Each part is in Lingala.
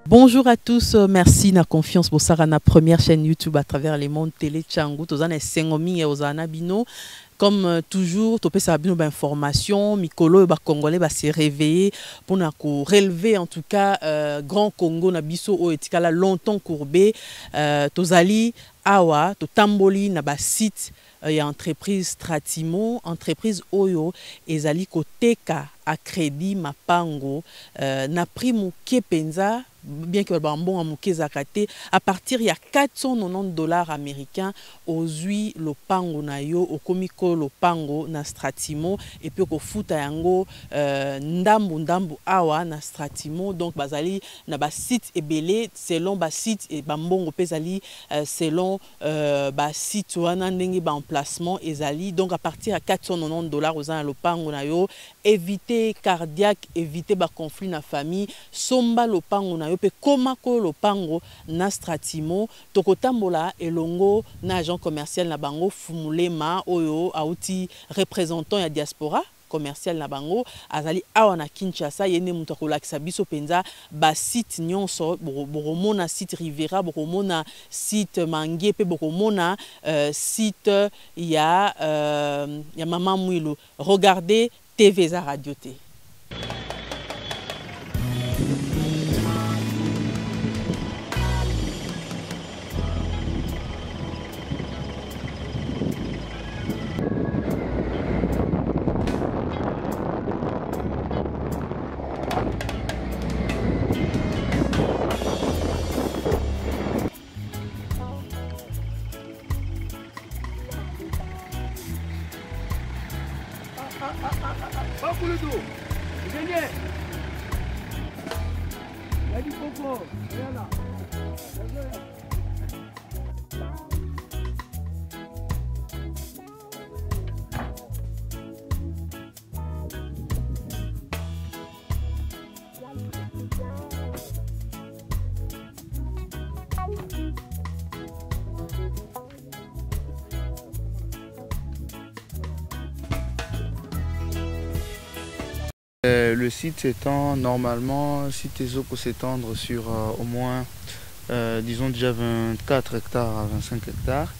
Bonjour à tous, merci na confiance pour Sarana première chaîne YouTube à travers les mondes télé Tchangou, tozana sengomi et ozana bino. Comme toujours, topé sa bino d'information, Mikolo et Congolais va se réveiller pour relever en tout cas Grand Congo na biso o etikala longtemps courbé, tozali awa to tamboli na ba site ya entreprise Stratimo, entreprise Oyo ezali koteka à crédit mapango na prix muke penza bien que bon amuke zakate à partir ya 490 dollars américains aux huit lopango na yo au komiko lopango na Stratimo et puis ko futa yango ndambu awa na Stratimo donc bazali na ba site ebele selon ba site et bambongo pezali selon ba site wana ndenge ba emplacement ezali donc à partir ya 490 dollars aux lopango na yo éviter cardiaque éviter ba conflit na famille somba lopango na yo pe komako lopango na Stratimo tokotambola elongo na agent commercial na bango Fumulema oyo auti représentant ya diaspora commercial na bango azali awa na Kinshasa yene mutu akolakisa biso penza ba site nyonso bokomona site Rivera bokomona site Mangie pe bokomona site ya Mama Mwilu. Regardez TVza Radio T. Le site s'étend normalement, si tes eaux peuvent s'étendre sur au moins, disons déjà 24 hectares à 25 hectares.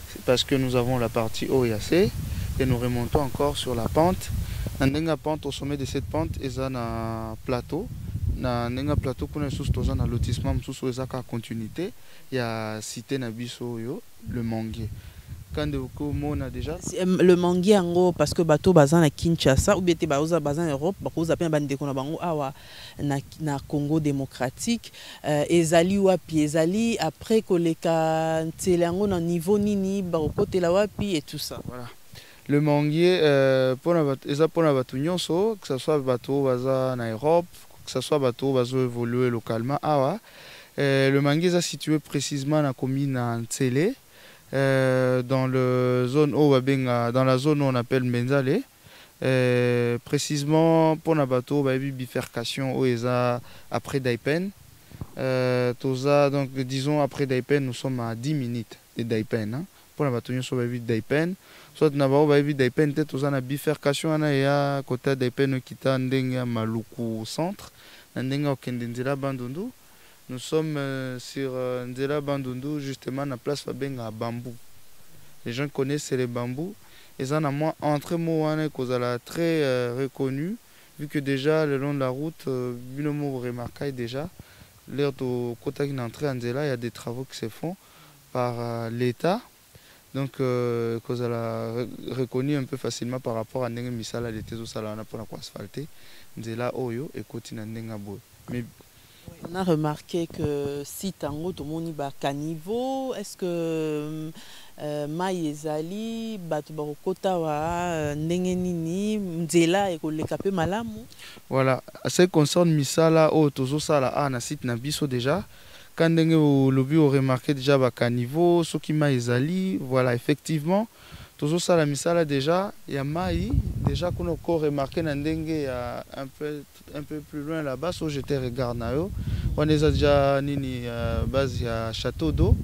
C'est parce que nous avons la partie haut et assez et nous remontons encore sur la pente. Dans pente, au sommet de cette pente, il y a un plateau. Dans un plateau, pour nous, dans un lotissement, sous la continuité, il y a cité Nabiso, le Manguier. Quand on a déjà le Manguier ango parce que bateau bazan na Kinshasa ou bien te baoza bazan Europe bakoza pe bandeko na bango awa na Congo démocratique ezali wapi ezali après koleka ntelango na niveau nini bakotela wapi et tout ça. Voilà. Le Manguier pour na bato nyonso que ce soit bateau baza na Europe que ce soit bateau bazo évoluer localement awa le Manguier est situé précisément na commune na Ntsele. Dans la zone où on appelle Menzale, précisément pour la bateau, bifurcation après Daipen. Donc disons après Daipen, nous sommes à 10 minutes de Daipen. Hein. Pour la bateau, nous sommes à Daipen. Soit nous avons Daipen, nous avons bifurcation à côté Daipen qui est en Maluku centre, en Kendenzela Bandundu. Nous sommes sur Nzela Bandundu, justement, à la place Fabenga Bambou. Les gens connaissent les bambous. Et ça, moi, entre moi, très reconnu, vu que déjà, le long de la route, vous remarquez déjà, l'air de côté qui est entré en Nzela, il y a des travaux qui se font par l'État. Donc, qu'on a reconnu un peu facilement par rapport à Nenga Misala, les Tézos Salana pour asphalter, Nzela Oyo et Kotina Nenga Boy. Mais on a remarqué que si tango to moni ba caniveau, est-ce que maïezali batu bakota wa ndenge nini nzela ekoleka pe malamu. Voilà, à ce qui concerne misala o tozo sala na site na biso déjà quand ndenge au lobby au remarqué déjà ba caniveau ce qui maïezali voilà effectivement tozo sala misala déjà ya mai déjà qu'on a remarqué na ndenge ya un peu plus loin là-bas so j'étais regarde na yo on est déjà nini base ya château d'eau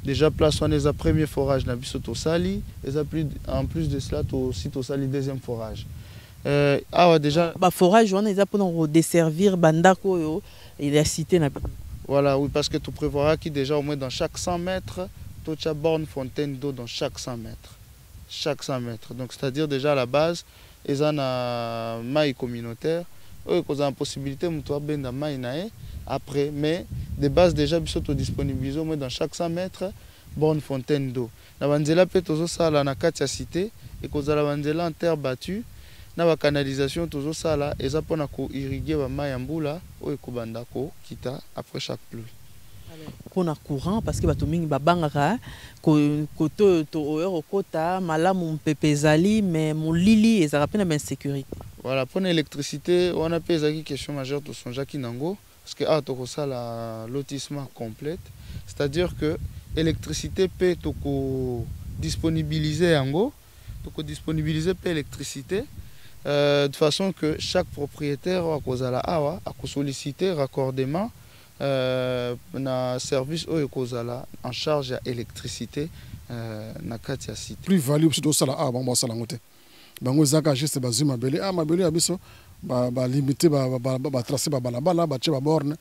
déjà place on est à premier forage na biso to sali et en plus de cela to aussi to sali deuxième forage déjà ba forage on est pour desservir bandako yo et la cité na Voilà, oui, parce que tu prévoiras qu'il déjà au moins dans chaque 100 mètres, tu as borne fontaine d'eau dans chaque 100 mètres. Chaque 100 mètres. Donc, c'est-à-dire déjà à la base, ils ont un maille communautaire. Ils ont la possibilité de faire maille après. Mais de base, déjà, ils sont disponibilisés au moins dans chaque 100 mètres, borne fontaine d'eau. Dans la cité, et qu'on a la en terre battue. Na ba canalisation toujours ça là et ça pour irriguer ba mayambula o ekobanda ko kita après chaque pluie. Pour na courant parce que bato mingi babangaka ko to oyo kota malamu mpepezali mais mon lili ezaka pe na ben sécurité. Voilà, pour l'électricité, on a pas une question majeure tout son Jacques Nango parce que to ça la lotissement complète, c'est-à-dire que l'électricité peut to disponibiliser ango, to disponibiliser peu l'électricité. De façon que chaque propriétaire a sollicité raccordement na service en charge de l'électricité na katia site. Plus value c'est ça là bon ça langote. Bango zaka juste bazuma belé mabelé abiso ba limiter ba tracer ba balabala ba tche ba borne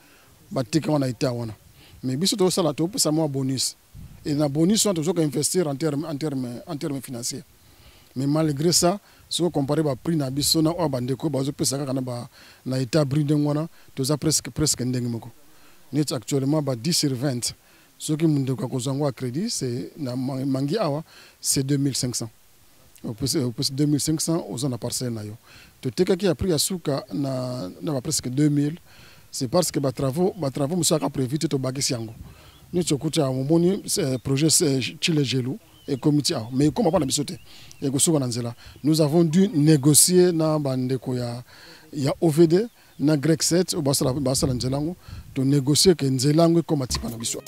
ba tika wana ita wana. Mais biso to ça là to ça moi bonus. Et na bonus on toujours investir en termes financiers. Mais malgré ça, si on compare le prix na biso na o bandeko bazo pesa kaka na état bris de ngwana toza presque ndenge moko. Net actuellement 10 sur 20. Ce qui monde ko kozangwa crédit c'est na mangi awa c'est 2500. Au plus 2500 aux na parcelle na yo. To teka ki a pris asuka na presque 2000. C'est parce que travaux musaka prévu to bagisi yango. Net sokuta moni projet Chile Gelou et comité mais comment pas la bisoté et nous avons dû négocier na bandeko ya OVD na Grec 7 au basala nzelango de négocier que nzelango comme tipa na biso.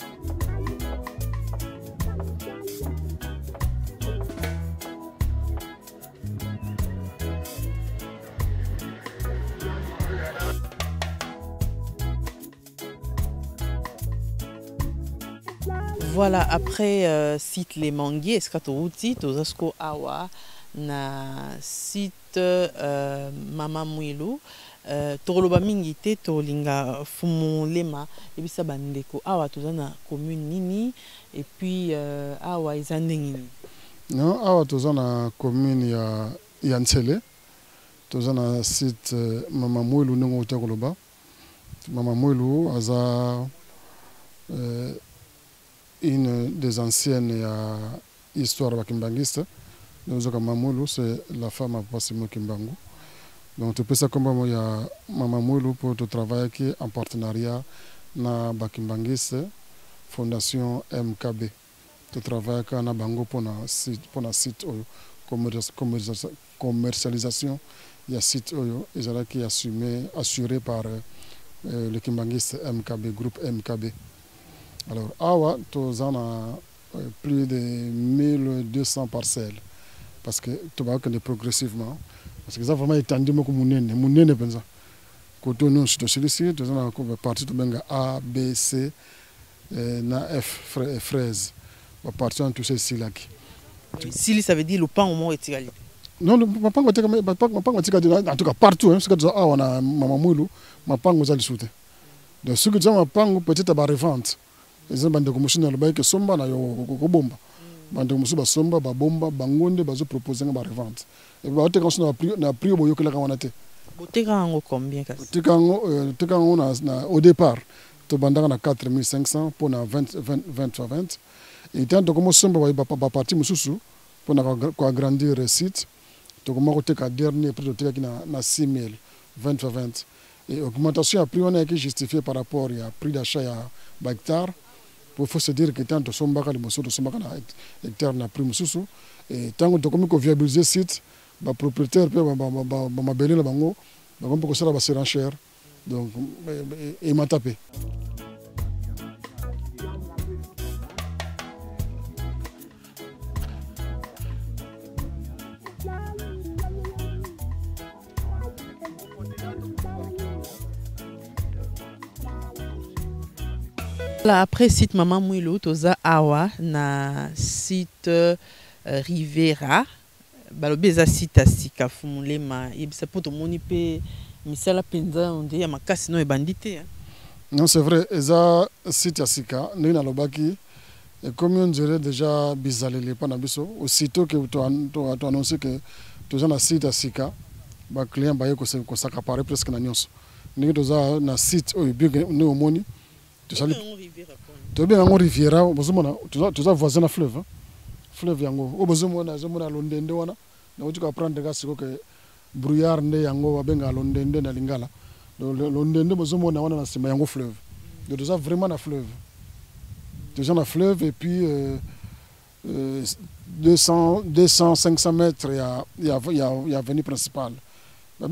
Voilà, après site Les Manguiers, est-ce que tu as outil, tu as awa na site Mama Mwilu, toloba mingi te tolinga fumulema et puis ça bandeko awa tu na commune nini et puis awa izandengini. Non, awa tu na commune ya Ntsele, tu na site Mama Mwilu nengo utakoloba. Mama Mwilu aza une des anciennes histoires bakimbangistes. Nous avons Mamulu, c'est la femme à Passimo Kimbangu. Donc tu peux ça comme il y a Mamulu pour travailler qui en partenariat na Bakimbangiste Fondation MKB. Tu travailles avec na Bango pour na site commercialisation. Il y a site qui est assuré par le Kimbangiste MKB, groupe MKB. Alors, awa, tu as plus de 1200 parcelles. Parce que tu vas progressivement. Parce que ça vraiment étendu comme mon pensa. Quand nous sommes ici, tu as parti de A, B, C, na F, fraise. On partir en tout ces là. Sili, ça veut dire le pain au moins est égal. Non, le pain est en tout cas partout. Parce que on a maman moulou, ma pain aux alliés. Donc, ce que tu as ma pain peut-être à la revente. Les gens qui ont été que somba na yo bomba bande musu ba somba ba bomba bangonde bazo proposer ba revente et ba te quand na prix boyo kala kana te boteka ngo combien ka teka ngo na au départ to bandanga na 4500 pour na 20 et tant que comme somba ba parti mususu pour na ko agrandir le site to comme ko teka dernier prix to teka na 6000 20 et augmentation à prix on est qui justifié par rapport à prix d'achat à hectare. Il faut se dire que tant que sombaka les morceaux de sombaka na hectare na prime susu et tant que comme ko viabiliser site ba propriétaire pe ba belé la bango ba comme ko sala ba surenchère donc et m'a tapé. Après site Mama Mwilu, toza awa na site Rivera. Balobeza site asika fumulema. Yebisa poto moni pe misala penza onde ya makasi no ebandite. Non, c'est vrai, eza site ya sika ndenge nalobaki. Et comme on dirait déjà bizarrement pas na biso, aussitôt que tu annonces que tu as un site à sika, ba client ba yeko ko s'accaparer presque na nyonso. Ndenge tu as na site o bien ne omoni, tu sali. Tu bien en riviera, bozomona, tu as voisin na fleuve. Fleuve yango, o bozomona zomona londende wana. Na tu prendre gas que brouillard nde yango babenga londende na lingala. Londende bozomona wana na sima yango fleuve. Donc tu as vraiment na fleuve. Déjà dans le fleuve et puis 200, 500 mètres, il y a avenue principale. La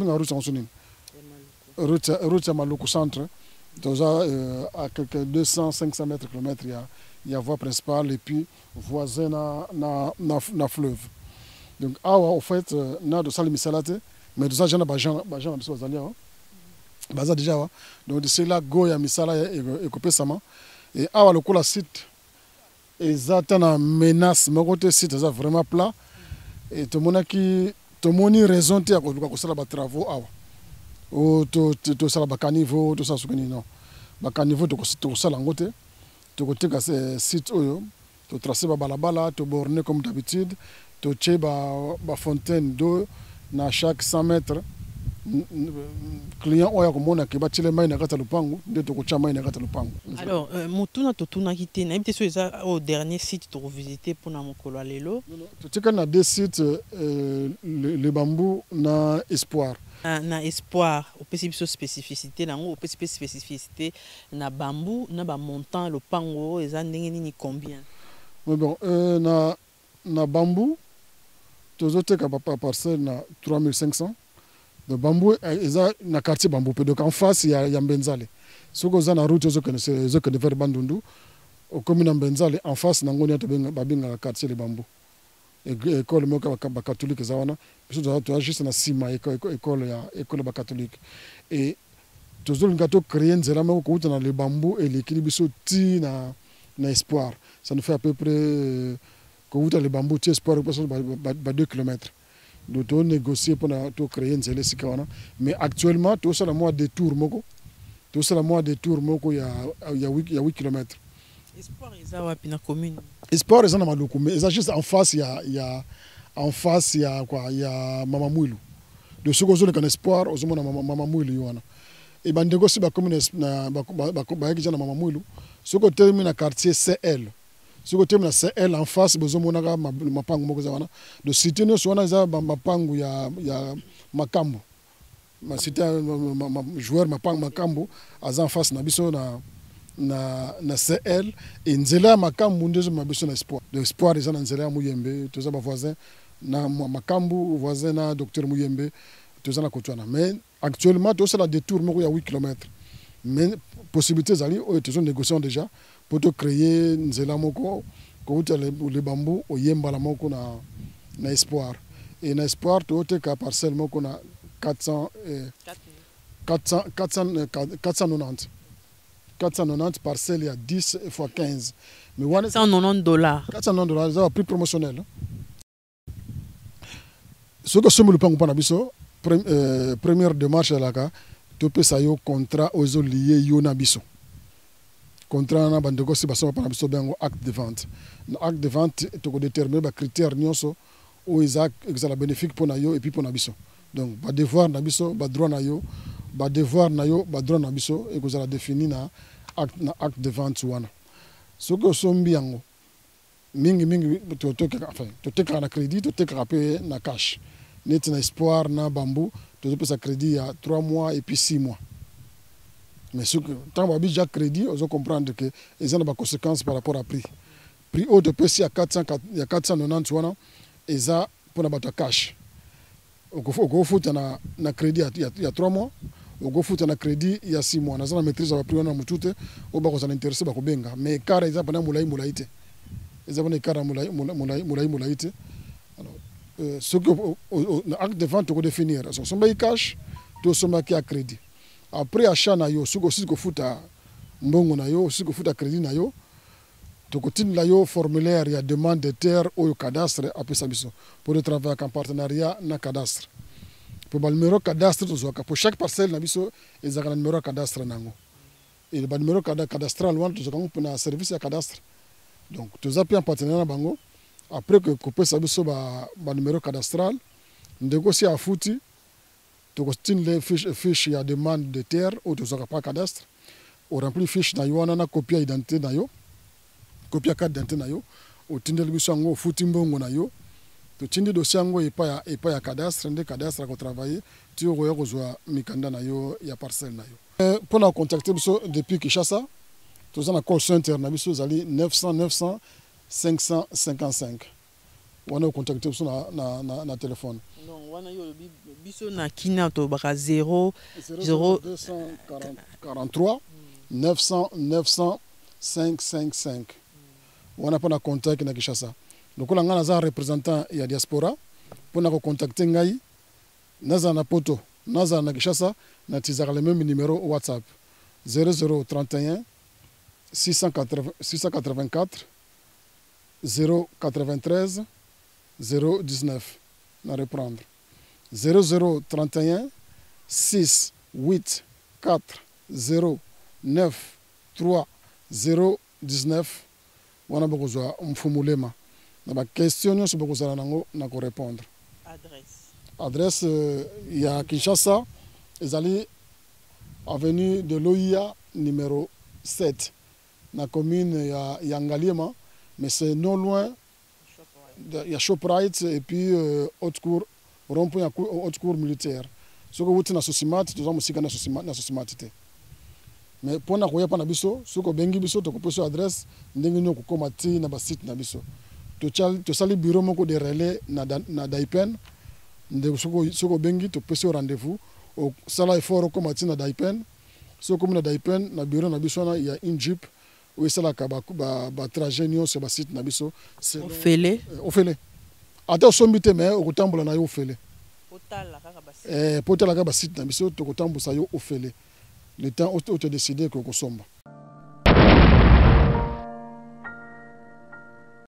route à Maluku centre. Déjà à quelques 200, 500 mètres, kilomètres, il y a voie principale et puis voisin na fleuve. Donc, en fait, na de salle misalate, mais de ça, j'en ai pas gens déjà. Donc, c'est là, Goya misala et coupé sama. Et awa le site exact na menace mon côté site ça vraiment plat et tout moni raison te ko sala ba travaux awa o to sala ba caniveau to ça sukani non ba caniveau to sala ngote to ko teka site oyo to tracer ba balabala to borner comme d'habitude to che ba fontaine d'eau na chaque 100 mètres. Client oya komona ke batile mai na kata lupangu nde to kocha mai na kata lupangu. Alors mutuna to tuna kité na ibite so eza au dernier site to revisiter pour na mokolo lelo. To tika na deux sites le bambou na espoir. Na espoir au possible spécificité na au possible spécificité na bambou na ba montant le pango eza ndenge nini combien? Mais bon na bambou to zoteka papa parcelle na 3500. Le bambou eza na quartier bambou donc en face il y a Mbenzale. Ce que za na route zo que vers Bandundu au commune Mbenzale en face na ngoni to babinga quartier le bambou. École moka ba catholique za wana. Biso to juste na sima école ba catholique. Et toujours ngato créer nzela moko ko na le bambou et l'équilibre biso ti na espoir. Ça nous fait à peu près ko le bambou ti espoir ba 2 km. Donc on négocier pour créer une zélé sikawana mais actuellement tout ça la mois de tour moko il y a 8 km. Espoir eza wapi na commune? Espoir eza na Maluku mais eza juste en face il y a quoi il y a Mama Mwilu. De ce que je espoir aux na Mama Mwilu wana et ba négocier ba commune na ba yaki na Mama Mwilu ce que termine na quartier CL. Ce côté na CL en face bozomona ka mapangu moko za wana de cité no sona za mapangu ya makambo ma cité joueur makambo aza en face na biso na CL et nzela makambo ndezo mabiso na espoir de espoir eza na nzela Muyembe toza ba voisin na makambo voisin na docteur Muyembe toza na kotwana mais actuellement to ça la détour moko ya 8 km mais possibilité zali o tozo négocier déjà pour te créer nzela moko ko uta le bambou o yembala moko na espoir et na espoir to te ka parcelle moko na 490 parcelles il y a 10 fois 15 mais $190 $490 c'est un prix promotionnel ce que somme le pango pana biso première démarche là ka to pesa yo contrat aux liés yo na biso contrat na bandeko si baso pana biso bengo acte de vente. Acte de vente to ko déterminer ba critères nyonso o ezala bénéfique pour na yo et puis pour na biso. Donc ba devoir na biso, ba droit na yo, ba devoir na yo, ba droit na biso et ko ezala défini na acte de vente wana. Soko sombi yango mingi to teka na crédit, to teka pe na cash. Net na espoir na bambou, to pesa crédit à 3 mois et puis 6 mois. Mais ce que tant que déjà crédit, on doit comprendre que ils ont des conséquences par rapport à prix. Prix haut de PC à 490 wana, ils ont pour la bateau cash. Au go foot na crédit il y a 3 mois, au go foot na crédit il y a 6 mois. Na maîtrise va prix wana mutute, au ba ko ça intéressé ba ko benga. Mais car ils ont pas mulaite. Ils ont pas car mulaite. Alors ce que acte de vente ko définir, son bail cash, tout son qui a crédit. Après achat na yo suko futa mbongo na yo suko futa crédit na yo to continue la yo formulaire ya demande de terre au cadastre après ça biso pour travailler en partenariat na cadastre pour le numéro cadastre to zoka pour chaque parcelle na biso ezaka na numéro cadastre nango et ba numéro cadastral wana toza kango na service ya cadastre. Donc toza pe en partenariat na bango après que kopesa biso ba numéro cadastral ndeko si afuti tokostine les fiches ya demande de terre ou tozaka pas cadastre o rempli fiche na yo wana na copie identité na yo copie carte d'identité na yo o tindeli biso yango ofuti mbongo na yo totindi dossier yango epa ya cadastre nde cadastre akotravaille ti okoya kozwa mikanda na yo ya parcelle na yo mpona contacte biso depuis Kinshasa toza na call center na biso ezali 900 555 wana ocontacte biso na telefone. Donc wana yo biso na kina to baka 0 243 900 555 wana mpona contact na Kinshasa. lokola nga naza représentant ya diaspora mpona kocontacte ngai naza na poto naza na Kinshasa natizaka le même numéro WhatsApp 0031 684 093 019 na reprendre 0031 684 093 019 wana bokozwa mfumulema na ba question nyonso bokozala nango na ko répondre. Adresse ya Kinshasa ezali avenue de l'OIA numéro 7 na commune ya Ngaliema, mais c'est non loin il y a Shoprite et puis haute cour rond-point ya haute cour militaire soko wuti na Sosimati toza musika na Sosimati te. Mais pona koya pa na biso soko bengi biso to kopesa adresse ndenge nyoko koma ti na ba site na biso to sali bureau moko de relais na Daipen ndeko soko bengi to pesa rendez-vous au sala effort koma ti na Daipen soko na Daipen na bureau na biso na ya une jeep ou sala ka ba trajet nyonso ba site na biso ofele ata sombite mais okotambola na yo ofele potala ka ba site na biso to kotambusa yo ofele le temps où tu décides que kosomba.